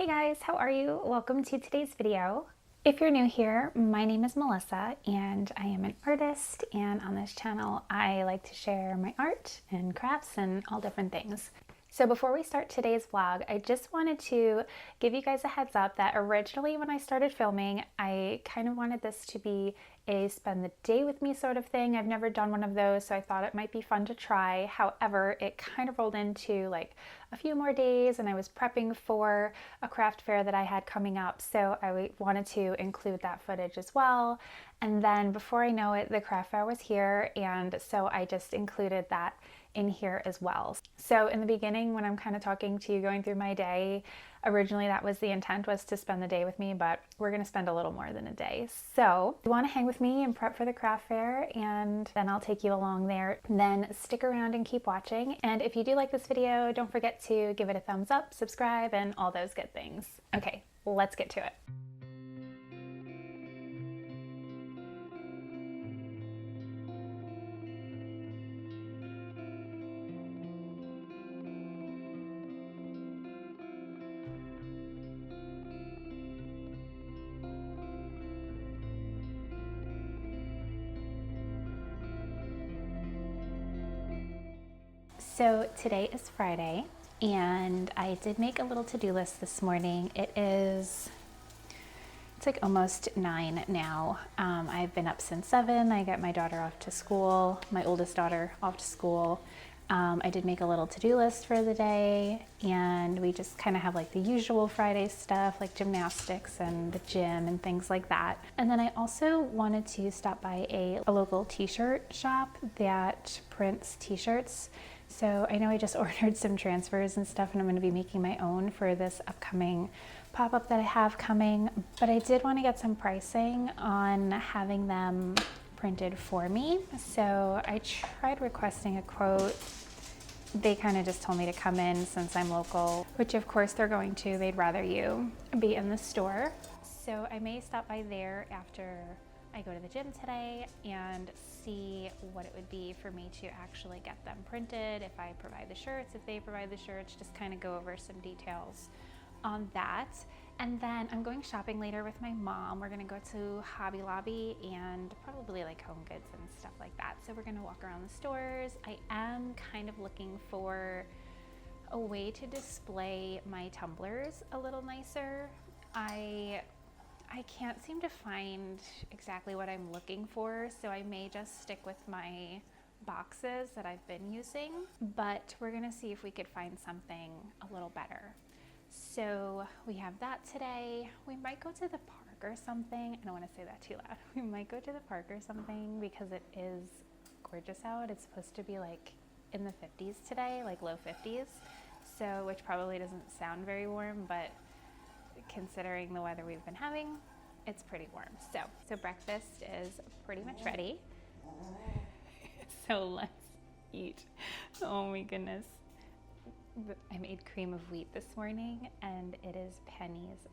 Hey guys, how are you? Welcome to today's video. If you're new here, my name is Melissa and I am an artist, and on this channel I like to share my art and crafts and all different things. So before we start today's vlog, I just wanted to give you guys a heads up that originally when I started filming, I kind of wanted this to be a spend the day with me sort of thing. I've never done one of those, so I thought it might be fun to try. However, it kind of rolled into like a few more days and I was prepping for a craft fair that I had coming up, so I wanted to include that footage as well. And then before I know it, the craft fair was here, and so I just included that in here as well. So in the beginning, when I'm kind of talking to you, going through my day, originally that was the intent, was to spend the day with me, but we're gonna spend a little more than a day. So if you wanna hang with me and prep for the craft fair, and then I'll take you along there, then stick around and keep watching. And if you do like this video, don't forget to give it a thumbs up, subscribe, and all those good things. Okay, let's get to it. So today is Friday, and I did make a little to-do list this morning. It's like almost 9 now. I've been up since 7. I got my daughter off to school, my oldest daughter off to school. I did make a little to-do list for the day, and we just kind of have like the usual Friday stuff like gymnastics and the gym and things like that. And then I also wanted to stop by a local t-shirt shop that prints t-shirts. So I know I just ordered some transfers and stuff, and I'm going to be making my own for this upcoming pop-up that I have coming. But I did want to get some pricing on having them printed for me. So I tried requesting a quote. They kind of just told me to come in since I'm local, which of course they're going to. They'd rather you be in the store. So I may stop by there after I go to the gym today and see what it would be for me to actually get them printed, if I provide the shirts, if they provide the shirts, just kind of go over some details on that. And then I'm going shopping later with my mom. We're gonna go to Hobby Lobby and probably like Home Goods and stuff like that. So we're gonna walk around the stores. I am kind of looking for a way to display my tumblers a little nicer. I can't seem to find exactly what I'm looking for, so I may just stick with my boxes that I've been using, but we're gonna see if we could find something a little better. So we have that today. We might go to the park or something. I don't want to say that too loud. We might go to the park or something because it is gorgeous out. It's supposed to be like in the 50s today, like low 50s. So, which probably doesn't sound very warm, but considering the weather we've been having, it's pretty warm. So breakfast is pretty much ready. So let's eat. Oh my goodness. I made cream of wheat this morning, and it is Penny's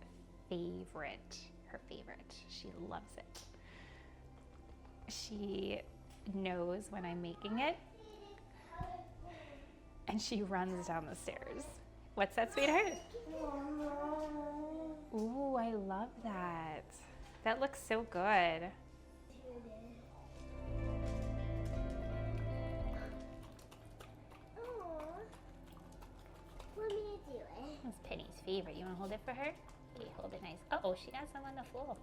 favorite, her favorite. She loves it. She knows when I'm making it, and she runs down the stairs. What's that, sweetheart? Ooh, I love that. That looks so good. That's Penny's favorite. You want to hold it for her? Okay, hold it nice. Uh-oh, she has some on the floor.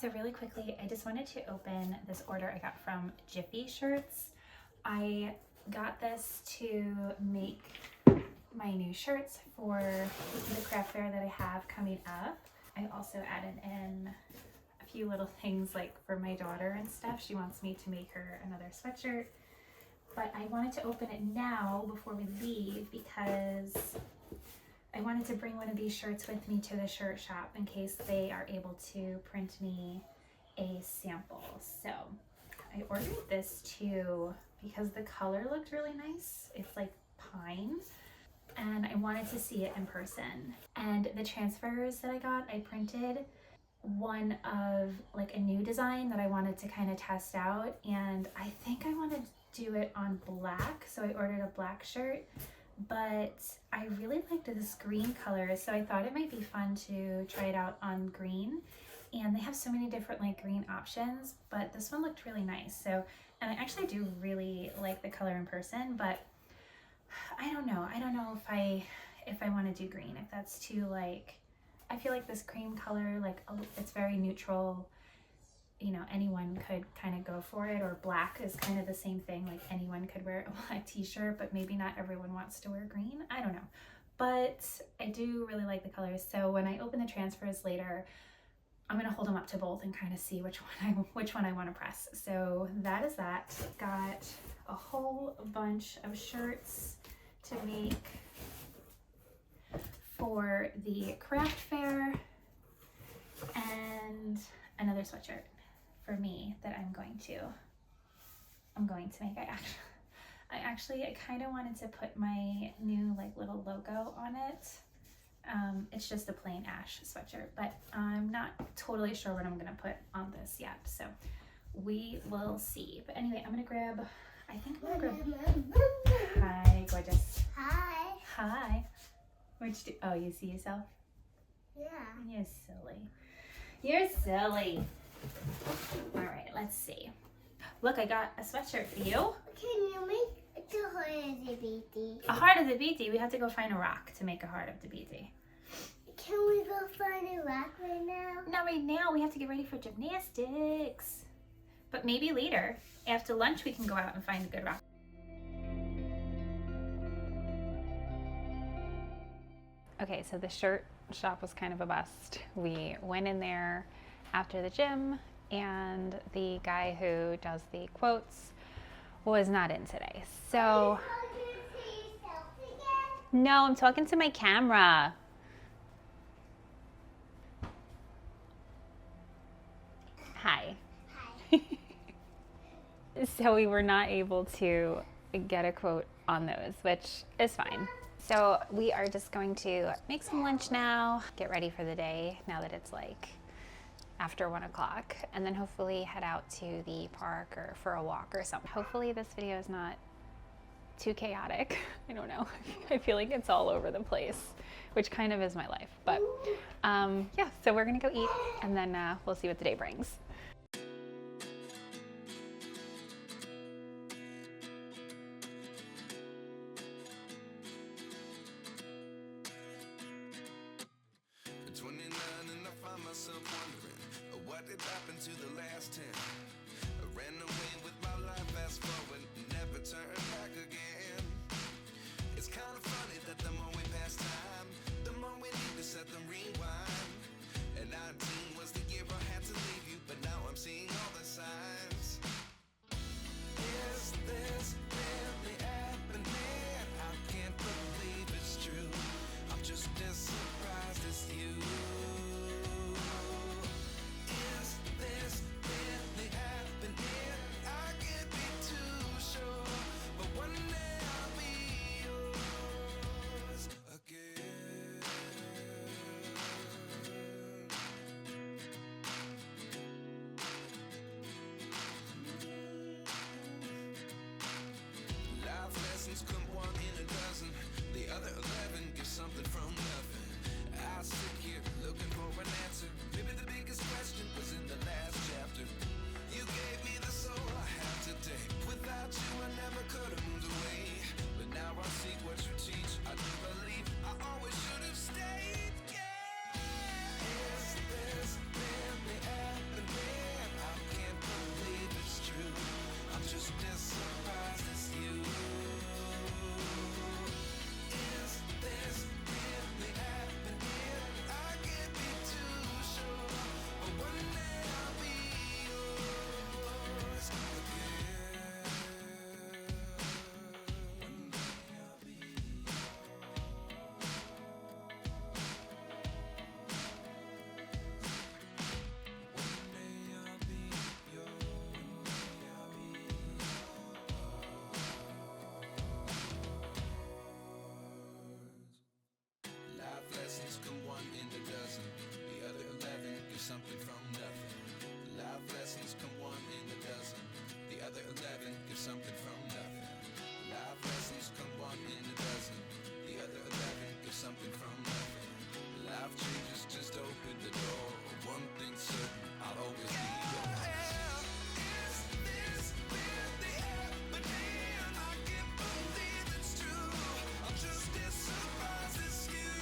So really quickly, I just wanted to open this order I got from Jiffy Shirts. I got this to make my new shirts for the craft fair that I have coming up. I also added in a few little things like for my daughter and stuff. She wants me to make her another sweatshirt, but I wanted to open it now before we leave because I wanted to bring one of these shirts with me to the shirt shop in case they are able to print me a sample. So I ordered this too because the color looked really nice. It's like pine, and I wanted to see it in person. And the transfers that I got, I printed one of like a new design that I wanted to kind of test out, and I think I want to do it on black, so I ordered a black shirt, but I really liked this green color, so I thought it might be fun to try it out on green. And they have so many different like green options, but this one looked really nice. So, and I actually do really like the color in person, but I don't know if I want to do green, if that's too like, I feel like this cream color, like it's very neutral, you know, anyone could kind of go for it, or black is kind of the same thing, like anyone could wear a black t-shirt, but maybe not everyone wants to wear green. I don't know, but I do really like the colors. So when I open the transfers later, I'm gonna hold them up to both and kind of see which one I want to press. So that is that. Got a whole bunch of shirts to make for the craft fair, and another sweatshirt for me that I'm going to make. I kind of wanted to put my new like little logo on it. It's just a plain ash sweatshirt, but I'm not totally sure what I'm gonna put on this yet, so we will see. But anyway, I'm gonna grab, hi, gorgeous. Hi. Hi. What'd you do? Oh, you see yourself? Yeah. You're silly. You're silly. All right, let's see. Look, I got a sweatshirt for you. Can you make the heart of the beatie? A heart of the beatie. We have to go find a rock to make a heart of the beatie. Can we go find a rock right now? Not right now. We have to get ready for gymnastics. But maybe later, after lunch, we can go out and find a good rock. Okay, so the shirt shop was kind of a bust. We went in there after the gym, and the guy who does the quotes was not in today. So, no, I'm talking to my camera. Hi. Hi. So we were not able to get a quote on those, which is fine. So we are just going to make some lunch now, get ready for the day now that it's like after 1 o'clock, and then hopefully head out to the park or for a walk or something. Hopefully this video is not too chaotic. I don't know. I feel like it's all over the place, which kind of is my life. But yeah, so we're gonna go eat, and then we'll see what the day brings. What did happen to the last 10? I ran away with my life, fast forward, never turn back again. It's kind of funny that the more we pass time, the more we need to set them rewind. And 19 was the year I had to leave you, but now I'm seeing all the signs. Is this really happening? I can't believe it's true. I'm just as surprised as you. Again. something from nothing. Life lessons come one in a dozen. The other 11 give something from nothing. Life lessons come one in a dozen. The other 11 give something from nothing. Life changes just open the door. One thing's certain, I'll always be yours. Is this really the happening? I can't believe it's true. I'm just as surprised as you.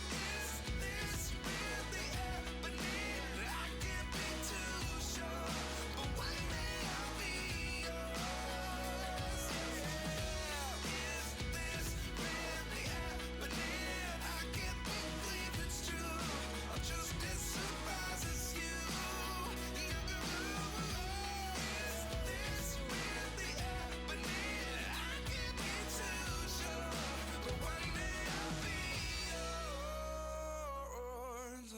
Is this really happening? I can't be too sure, but one day I'll be yours. Is this really happening? I can't believe it's true. I'm just as surprised as you. Is this really happening? I can't be too sure, but one day I'll be yours.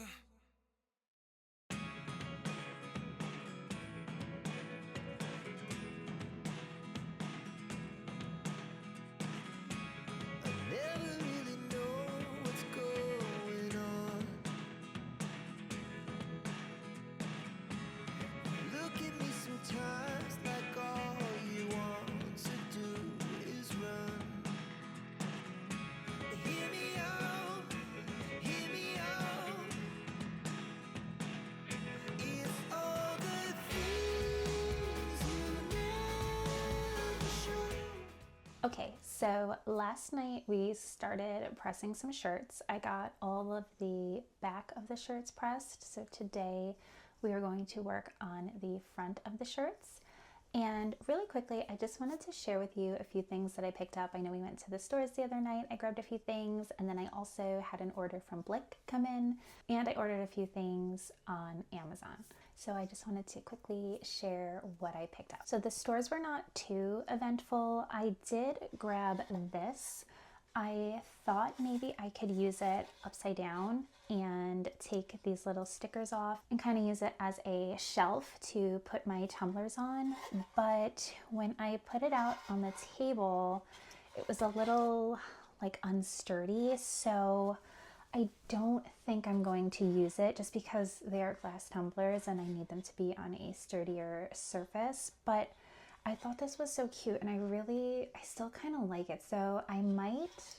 I never really know what's going on. Look at me sometimes like all you want to do is run. Hear me out, hear me out. It's all the things you never show. Okay, so last night we started pressing some shirts. I got all of the back of the shirts pressed, so today we are going to work on the front of the shirts. And really quickly, I just wanted to share with you a few things that I picked up. I know we went to the stores the other night. I grabbed a few things, and then I also had an order from Blick come in, and I ordered a few things on Amazon. So I just wanted to quickly share what I picked up. So the stores were not too eventful. I did grab this. I thought maybe I could use it upside down and take these little stickers off and kind of use it as a shelf to put my tumblers on. But when I put it out on the table, it was a little like unsturdy. So I don't think I'm going to use it just because they are glass tumblers and I need them to be on a sturdier surface. But I thought this was so cute and I still kind of like it. So I might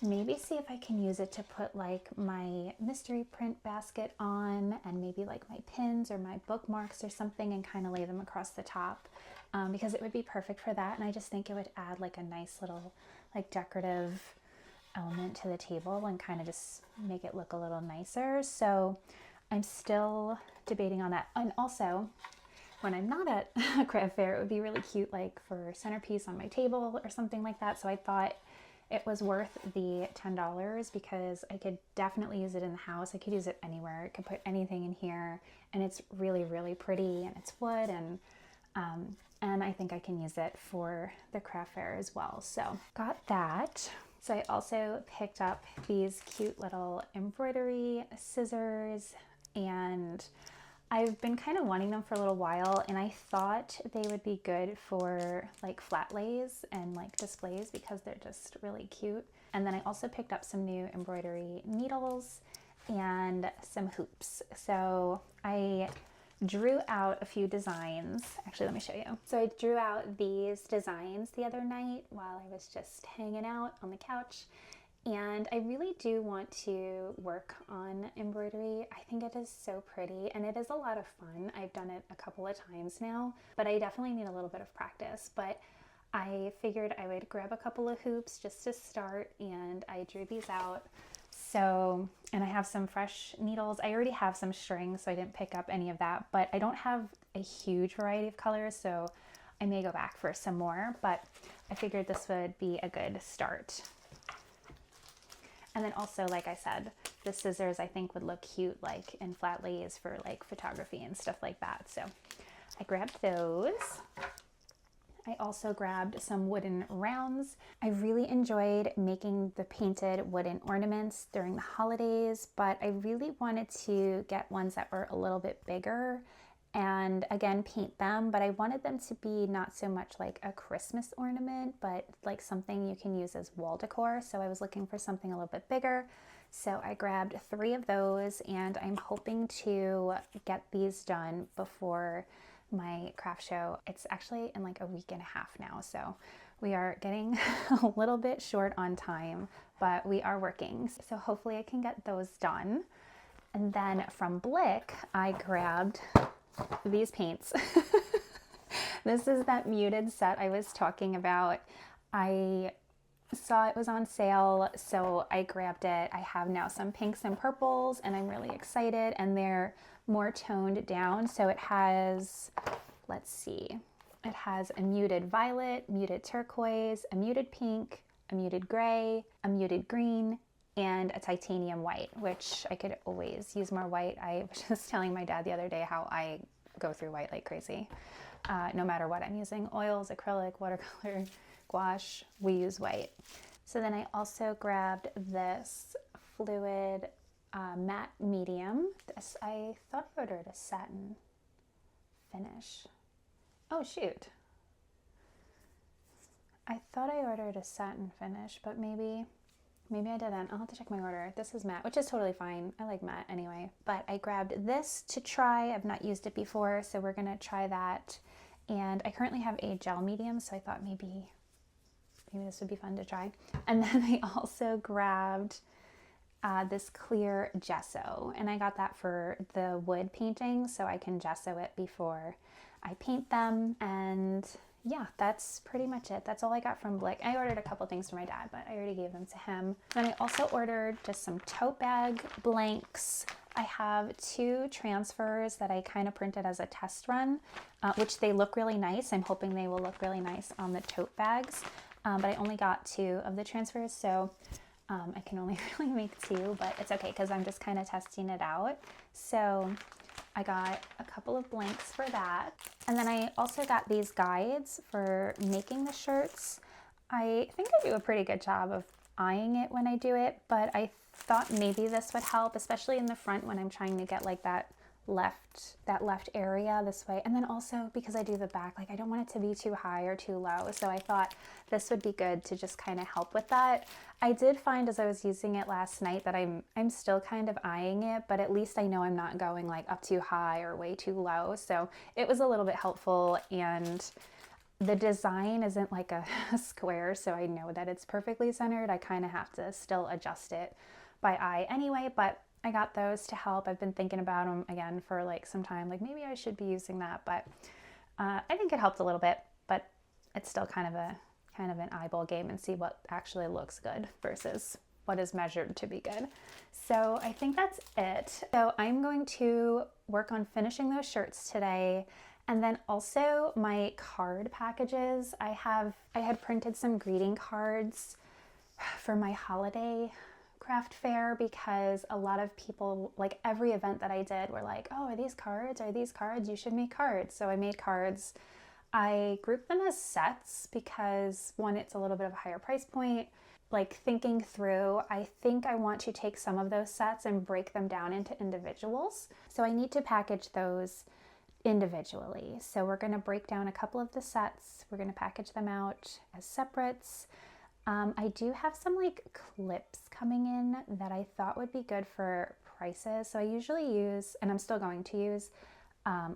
maybe see if I can use it to put like my mystery print basket on and maybe like my pins or my bookmarks or something and kind of lay them across the top because it would be perfect for that. And I just think it would add like a nice little like decorative element to the table and kind of just make it look a little nicer. So I'm still debating on that. And also, when I'm not at a craft fair, it would be really cute like for centerpiece on my table or something like that. So I thought it was worth the $10 because I could definitely use it in the house. I could use it anywhere. I could put anything in here and it's really, really pretty and it's wood and I think I can use it for the craft fair as well. So got that. So I also picked up these cute little embroidery scissors and I've been kind of wanting them for a little while and I thought they would be good for like flat lays and like displays because they're just really cute. And then I also picked up some new embroidery needles and some hoops. So I drew out a few designs. Actually, let me show you. So I drew out these designs the other night while I was just hanging out on the couch. And I really do want to work on embroidery. I think it is so pretty and it is a lot of fun. I've done it a couple of times now, but I definitely need a little bit of practice. But I figured I would grab a couple of hoops just to start and I drew these out. So, and I have some fresh needles. I already have some string, so I didn't pick up any of that, but I don't have a huge variety of colors, so I may go back for some more, but I figured this would be a good start. And then also, like I said, the scissors I think would look cute like in flat lays for like photography and stuff like that. So I grabbed those. I also grabbed some wooden rounds. I really enjoyed making the painted wooden ornaments during the holidays, but I really wanted to get ones that were a little bit bigger and again paint them, but I wanted them to be not so much like a Christmas ornament, but like something you can use as wall decor. So I was looking for something a little bit bigger. So I grabbed 3 of those, and I'm hoping to get these done before my craft show. It's actually in like a week and a half now, so we are getting a little bit short on time, but we are working. So hopefully I can get those done. And then from Blick, I grabbed these paints. This is that muted set I was talking about. I saw it was on sale, so I grabbed it. I have now some pinks and purples, and I'm really excited, and they're more toned down. So it has, let's see, it has a muted violet, muted turquoise, a muted pink, a muted gray, a muted green, and a titanium white, which I could always use more white. I was just telling my dad the other day how I go through white like crazy. No matter what I'm using, oils, acrylic, watercolor, gouache, we use white. So then I also grabbed this fluid matte medium. I thought I ordered a satin finish. Oh shoot. I thought I ordered a satin finish, but maybe I didn't. I'll have to check my order. This is matte, which is totally fine. I like matte anyway. But I grabbed this to try. I've not used it before, so we're gonna try that. And I currently have a gel medium, so I thought maybe this would be fun to try. And then I also grabbed this clear gesso, and I got that for the wood painting, so I can gesso it before I paint them. And yeah, that's pretty much it. That's all I got from Blick. I ordered a couple things for my dad, but I already gave them to him. Then I also ordered just some tote bag blanks. I have 2 transfers that I kind of printed as a test run, which they look really nice. I'm hoping they will look really nice on the tote bags, but I only got 2 of the transfers, so I can only really make 2, but it's okay because I'm just kind of testing it out. So I got a couple of blanks for that. And then I also got these guides for making the shirts. I think I do a pretty good job of eyeing it when I do it, but I thought maybe this would help, especially in the front when I'm trying to get like that left area this way. And then also because I do the back, like I don't want it to be too high or too low. So I thought this would be good to just kind of help with that. I did find as I was using it last night that I'm still kind of eyeing it, but at least I know I'm not going like up too high or way too low. So it was a little bit helpful, and the design isn't like a square, so I know that it's perfectly centered. I kind of have to still adjust it by eye anyway, but I got those to help. I've been thinking about them again for like some time, like maybe I should be using that, but I think it helped a little bit, but it's still kind of an eyeball game and see what actually looks good versus what is measured to be good. So I think that's it. So I'm going to work on finishing those shirts today. And then also my card packages. I had printed some greeting cards for my holiday craft fair because a lot of people, like every event that I did, were like, oh, are these cards? Are these cards? You should make cards. So I made cards. I grouped them as sets because one, it's a little bit of a higher price point. Like thinking through, I think I want to take some of those sets and break them down into individuals. So I need to package those individually. So we're going to break down a couple of the sets. We're going to package them out as separates. I do have some like clips coming in that I thought would be good for prices. So I usually use, and I'm still going to use,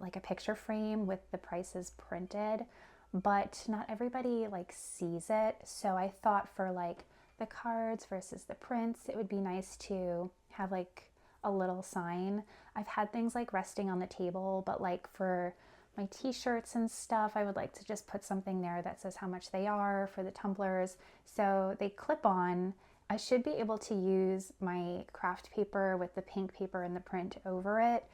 like a picture frame with the prices printed, but not everybody like sees it. So I thought for like the cards versus the prints, it would be nice to have like a little sign. I've had things like resting on the table, but like for my t-shirts and stuff, I would like to just put something there that says how much they are for the tumblers. So they clip on. I should be able to use my craft paper with the pink paper and the print over it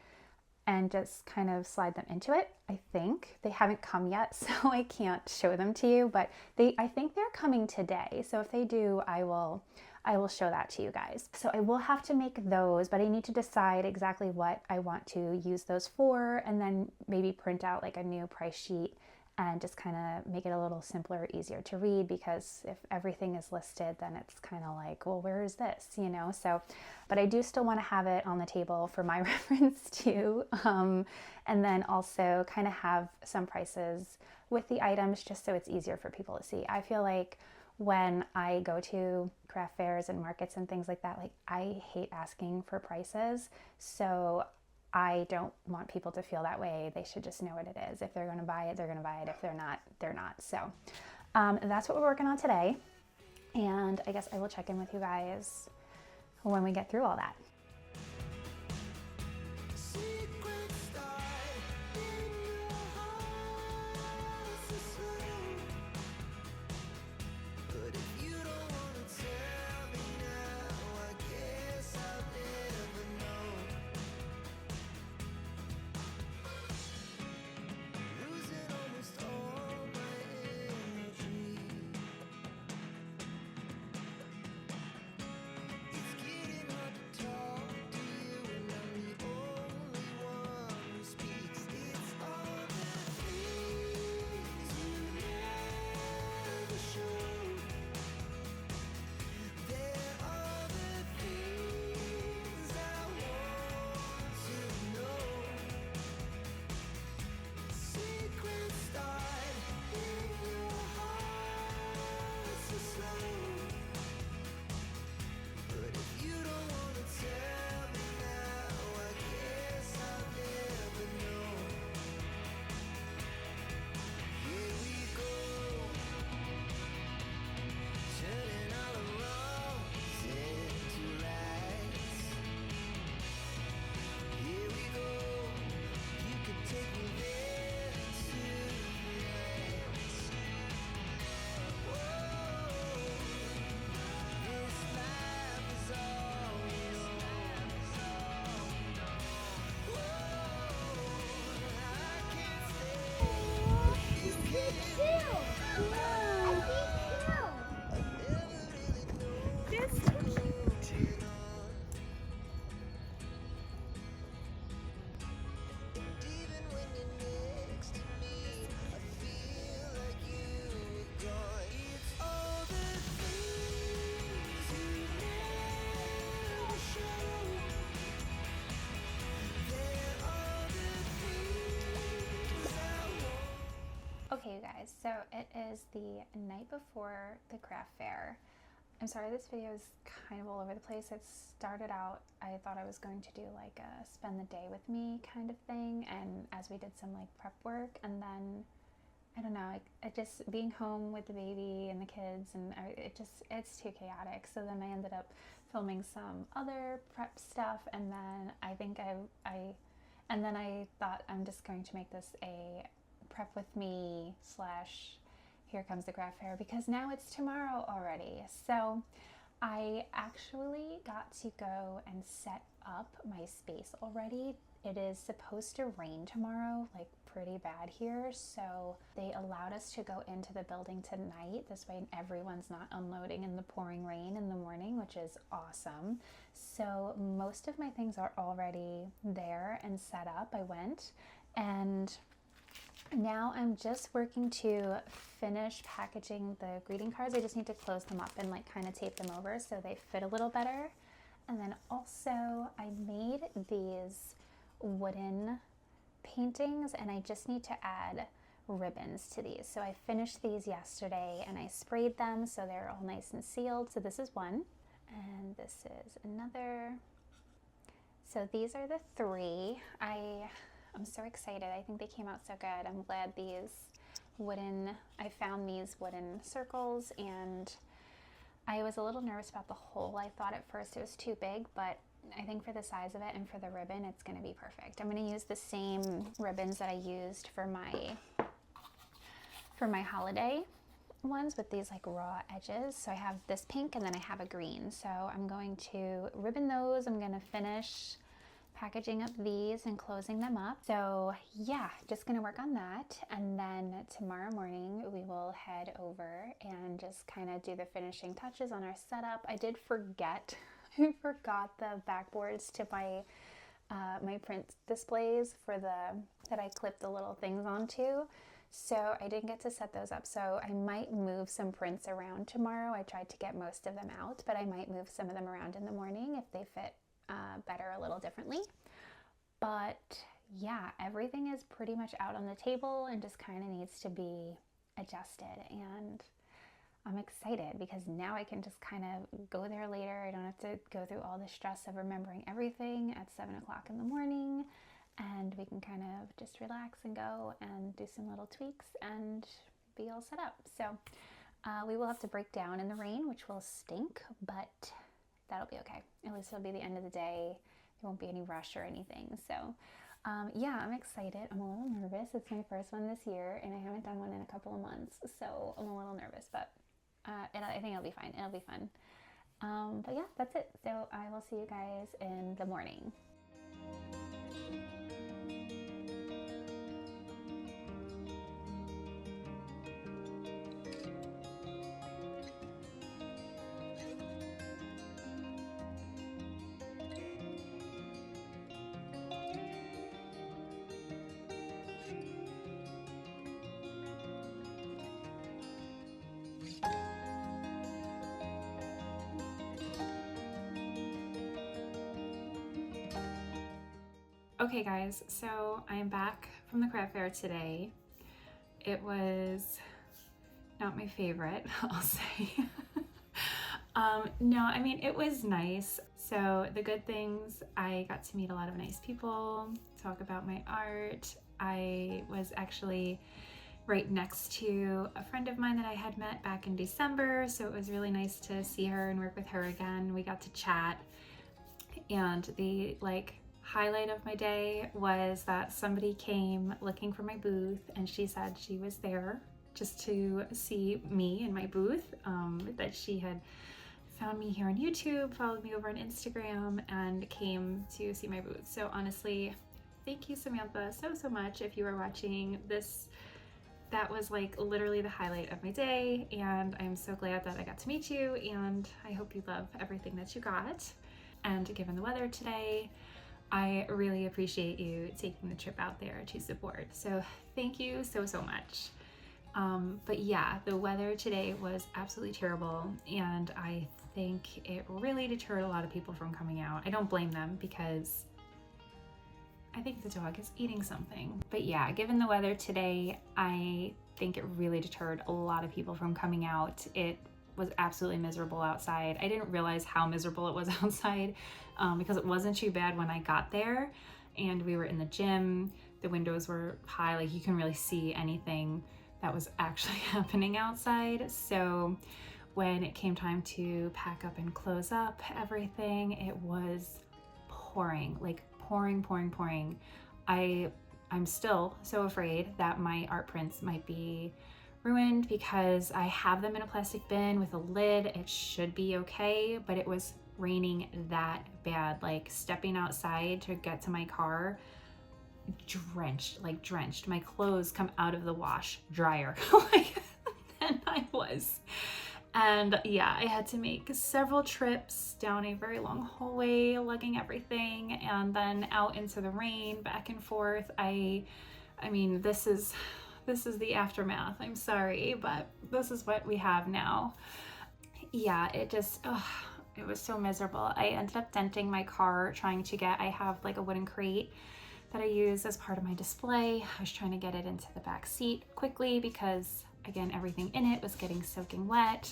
and just kind of slide them into it. I think they haven't come yet, so I can't show them to you, but I think they're coming today. So if they do, I will show that to you guys. So I will have to make those, but I need to decide exactly what I want to use those for, and then maybe print out like a new price sheet and just kind of make it a little simpler, easier to read, because if everything is listed, then it's kind of like, well, where is this, you know? So, but I do still want to have it on the table for my reference too. And then also kind of have some prices with the items just so it's easier for people to see. I feel like when I go to craft fairs and markets and things like that, like I hate asking for prices. So I don't want people to feel that way. They should just know what it is. If they're going to buy it, they're going to buy it. If they're not, they're not. So that's what we're working on today. And I guess I will check in with you guys when we get through all that. Secret start in your heart so slow. But if you don't wanna tell me now, I guess I'll never know. Losing almost all my energy. It's getting hard to talk to you, and I'm the only one who speaks. It's all the things you never show. There are the things I want to know. Secrets start in your heart so slow. But if you don't wanna tell me now, I guess I'll never know. Here we go, turning all the wrongs into rights. Here we go, you could take me there tonight. Whoa, this life is all yours. Whoa, I can't stay if you can't. I never really know what's going on. And even when you're next to me, I feel like you were gone. It's all the things you never show. There are the things I want. Okay, you guys, so it is the night before the craft fair. I'm sorry this video is kind of all over the place. It started out, I thought I was going to do like a spend the day with me kind of thing, and as we did some like prep work, and then I don't know, it just being home with the baby and the kids, and it's too chaotic. So then I ended up filming some other prep stuff, and then I think and then I thought I'm just going to make this a prep with me slash here comes the craft fair, because now it's tomorrow already. So I actually got to go and set up my space already. It is supposed to rain tomorrow, like pretty bad here. So they allowed us to go into the building tonight. This way everyone's not unloading in the pouring rain in the morning, which is awesome. So most of my things are already there and set up. I went, and now I'm just working to finish packaging the greeting cards. I just need to close them up and like kind of tape them over so they fit a little better. And then also I made these wooden paintings, and I just need to add ribbons to these. So I finished these yesterday and I sprayed them so they're all nice and sealed. So this is one, and this is another. So these are the three. I'm so excited. I think they came out so good. I'm glad I found these wooden circles, and I was a little nervous about the hole. I thought at first it was too big, but I think for the size of it and for the ribbon, it's going to be perfect. I'm going to use the same ribbons that I used for my holiday ones with these like raw edges. So I have this pink and then I have a green. So I'm going to ribbon those. I'm going to finish packaging up these and closing them up. So yeah, just gonna work on that, and then tomorrow morning we will head over and just kind of do the finishing touches on our setup. I did forget I forgot the backboards to my my print displays that I clipped the little things onto. So I didn't get to set those up. So I might move some prints around tomorrow. I tried to get most of them out, but I might move some of them around in the morning if they fit better a little differently. But yeah, everything is pretty much out on the table and just kind of needs to be adjusted. And I'm excited because now I can just kind of go there later. I don't have to go through all the stress of remembering everything at 7 o'clock in the morning. And we can kind of just relax and go and do some little tweaks and be all set up. So we will have to break down in the rain, which will stink, but that'll be okay. At least it'll be the end of the day. There won't be any rush or anything. So yeah, I'm excited. I'm a little nervous. It's my first one this year, and I haven't done one in a couple of months. So I'm a little nervous, but I think it'll be fine. It'll be fun. But yeah, that's it. So I will see you guys in the morning. Okay guys, so I'm back from the craft fair today. It was not my favorite, I'll say. No, I mean, it was nice. So the good things, I got to meet a lot of nice people, talk about my art. I was actually right next to a friend of mine that I had met back in December, so it was really nice to see her and work with her again. We got to chat, and the highlight of my day was that somebody came looking for my booth, and she said she was there just to see me in my booth, that she had found me here on YouTube, followed me over on Instagram, and came to see my booth. So honestly, thank you, Samantha, so much. If you are watching this, that was literally the highlight of my day, and I'm so glad that I got to meet you, and I hope you love everything that you got. And given the weather today, I really appreciate you taking the trip out there to support. So thank you so much. But yeah, the weather today was absolutely terrible, and I think it really deterred a lot of people from coming out. I don't blame them because I think the dog is eating something. But yeah, given the weather today, I think it really deterred a lot of people from coming out. It was absolutely miserable outside. I didn't realize how miserable it was outside because it wasn't too bad when I got there, and we were in the gym. The windows were high, you can really see anything that was actually happening outside. So when it came time to pack up and close up everything, it was pouring, pouring. I'm still so afraid that my art prints might be ruined because I have them in a plastic bin with a lid. It should be okay, but it was raining that bad. Stepping outside to get to my car, drenched. My clothes come out of the wash dryer than I was. And yeah, I had to make several trips down a very long hallway, lugging everything, and then out into the rain, back and forth. I mean, this is the aftermath. I'm sorry, but this is what we have now. Yeah, it was so miserable. I ended up denting my car trying to I have a wooden crate that I use as part of my display. I was trying to get it into the back seat quickly because, again, everything in it was getting soaking wet,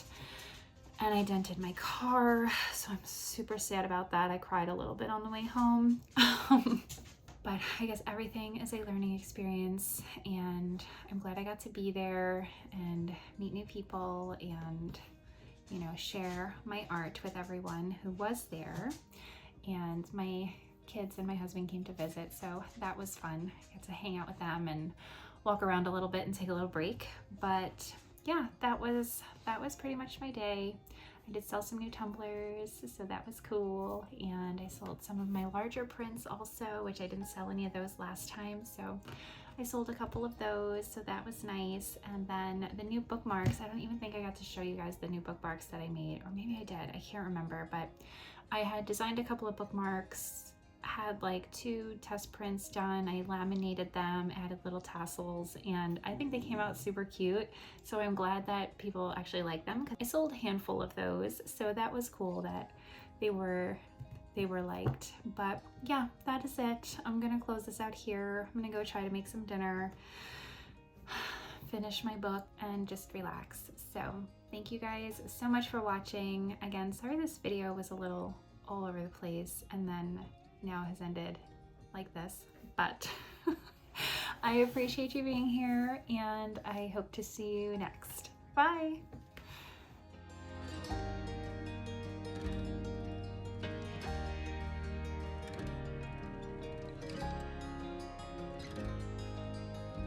and I dented my car, so I'm super sad about that. I cried a little bit on the way home. But I guess everything is a learning experience, and I'm glad I got to be there and meet new people and, share my art with everyone who was there. And my kids and my husband came to visit, so that was fun. I got to hang out with them and walk around a little bit and take a little break. But yeah, that was pretty much my day. I did sell some new tumblers, so that was cool, and I sold some of my larger prints also, which I didn't sell any of those last time, so I sold a couple of those, so that was nice. And then the new bookmarks, I don't even think I got to show you guys the new bookmarks that I made, or maybe I did, I can't remember, but I had designed a couple of bookmarks had like 2 test prints done. I laminated them, added little tassels, and I think they came out super cute. So I'm glad that people actually like them, because I sold a handful of those. So that was cool that they were liked. But yeah, that is it. I'm gonna close this out here. I'm gonna go try to make some dinner, finish my book, and just relax. So thank you guys so much for watching. Again, sorry this video was a little all over the place and then now has ended like this, but I appreciate you being here, and I hope to see you next. Bye.